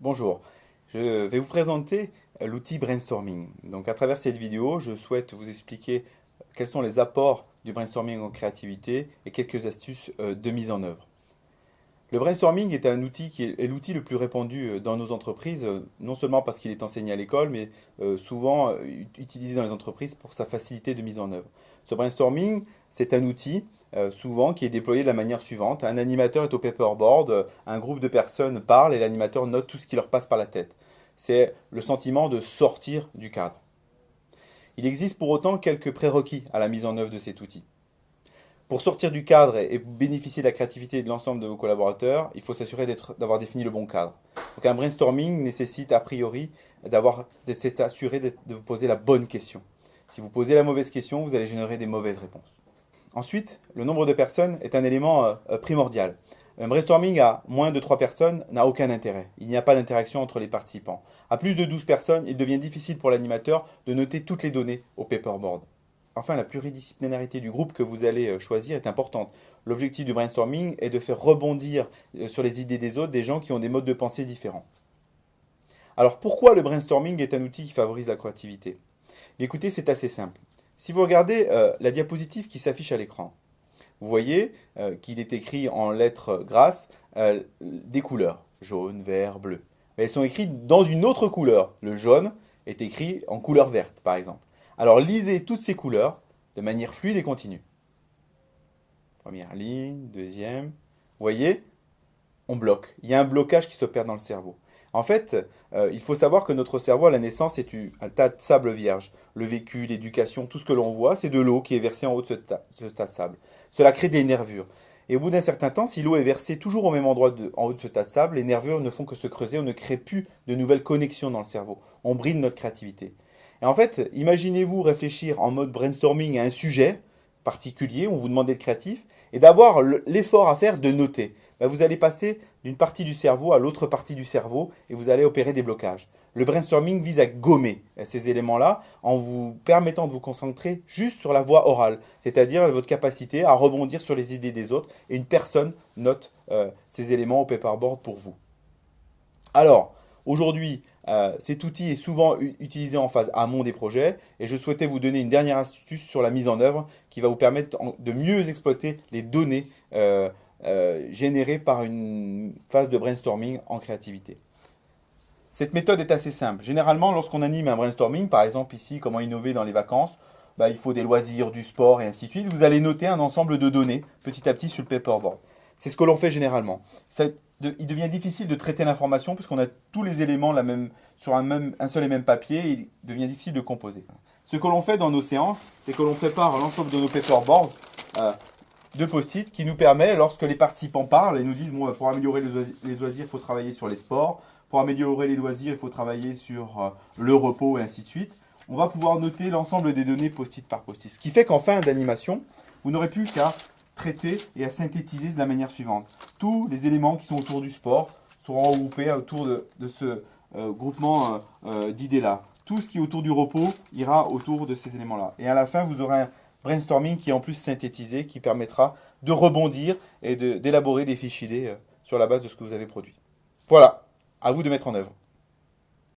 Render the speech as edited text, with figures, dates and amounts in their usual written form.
Bonjour, je vais vous présenter l'outil brainstorming. Donc à travers cette vidéo, je souhaite vous expliquer quels sont les apports du brainstorming en créativité et quelques astuces de mise en œuvre. Le brainstorming est un outil qui est l'outil le plus répandu dans nos entreprises, non seulement parce qu'il est enseigné à l'école, mais souvent utilisé dans les entreprises pour sa facilité de mise en œuvre. Ce brainstorming, c'est un outil souvent qui est déployé de la manière suivante. Un animateur est au paperboard, un groupe de personnes parle et l'animateur note tout ce qui leur passe par la tête. C'est le sentiment de sortir du cadre. Il existe pour autant quelques prérequis à la mise en œuvre de cet outil. Pour sortir du cadre et bénéficier de la créativité de l'ensemble de vos collaborateurs, il faut s'assurer d'avoir défini le bon cadre. Donc un brainstorming nécessite a priori de s'assurer de vous poser la bonne question. Si vous posez la mauvaise question, vous allez générer des mauvaises réponses. Ensuite, le nombre de personnes est un élément primordial. Un brainstorming à moins de 3 personnes n'a aucun intérêt. Il n'y a pas d'interaction entre les participants. À plus de 12 personnes, il devient difficile pour l'animateur de noter toutes les données au paperboard. Enfin, la pluridisciplinarité du groupe que vous allez choisir est importante. L'objectif du brainstorming est de faire rebondir sur les idées des autres des gens qui ont des modes de pensée différents. Alors pourquoi le brainstorming est un outil qui favorise la créativité? Écoutez, c'est assez simple. Si vous regardez la diapositive qui s'affiche à l'écran, vous voyez qu'il est écrit en lettres grasses des couleurs, jaune, vert, bleu. Mais elles sont écrites dans une autre couleur. Le jaune est écrit en couleur verte, par exemple. Alors lisez toutes ces couleurs de manière fluide et continue. Première ligne, deuxième. Vous voyez, on bloque. Il y a un blocage qui s'opère dans le cerveau. En fait, il faut savoir que notre cerveau à la naissance est un tas de sable vierge. Le vécu, l'éducation, tout ce que l'on voit, c'est de l'eau qui est versée en haut de ce tas de sable. Cela crée des nervures. Et au bout d'un certain temps, si l'eau est versée toujours au même endroit en haut de ce tas de sable, les nervures ne font que se creuser, on ne crée plus de nouvelles connexions dans le cerveau. On bride notre créativité. Et en fait, imaginez-vous réfléchir en mode brainstorming à un sujet particulier, on vous demande d'être créatif, et d'avoir l'effort à faire de noter. Ben, vous allez passer d'une partie du cerveau à l'autre partie du cerveau et vous allez opérer des blocages. Le brainstorming vise à gommer ces éléments-là en vous permettant de vous concentrer juste sur la voie orale, c'est-à-dire votre capacité à rebondir sur les idées des autres et une personne note ces éléments au paperboard pour vous. Alors, aujourd'hui, cet outil est souvent utilisé en phase amont des projets et je souhaitais vous donner une dernière astuce sur la mise en œuvre qui va vous permettre de mieux exploiter les données générées par une phase de brainstorming en créativité. Cette méthode est assez simple. Généralement, lorsqu'on anime un brainstorming, par exemple ici, comment innover dans les vacances, il faut des loisirs, du sport et ainsi de suite, vous allez noter un ensemble de données petit à petit sur le paperboard. C'est ce que l'on fait généralement. Il devient difficile de traiter l'information puisqu'on a tous les éléments sur un seul et même papier et il devient difficile de composer. Ce que l'on fait dans nos séances, c'est que l'on prépare l'ensemble de nos paperboards de post-it qui nous permet, lorsque les participants parlent et nous disent bon, pour améliorer les loisirs, il faut travailler sur les sports, pour améliorer les loisirs, il faut travailler sur le repos et ainsi de suite, on va pouvoir noter l'ensemble des données post-it par post-it. Ce qui fait qu'en fin d'animation, vous n'aurez plus qu'à traiter et à synthétiser de la manière suivante. Tous les éléments qui sont autour du sport seront regroupés autour de ce groupement d'idées-là. Tout ce qui est autour du repos ira autour de ces éléments-là. Et à la fin, vous aurez un brainstorming qui est en plus synthétisé, qui permettra de rebondir et d'élaborer des fiches idées sur la base de ce que vous avez produit. Voilà, à vous de mettre en œuvre.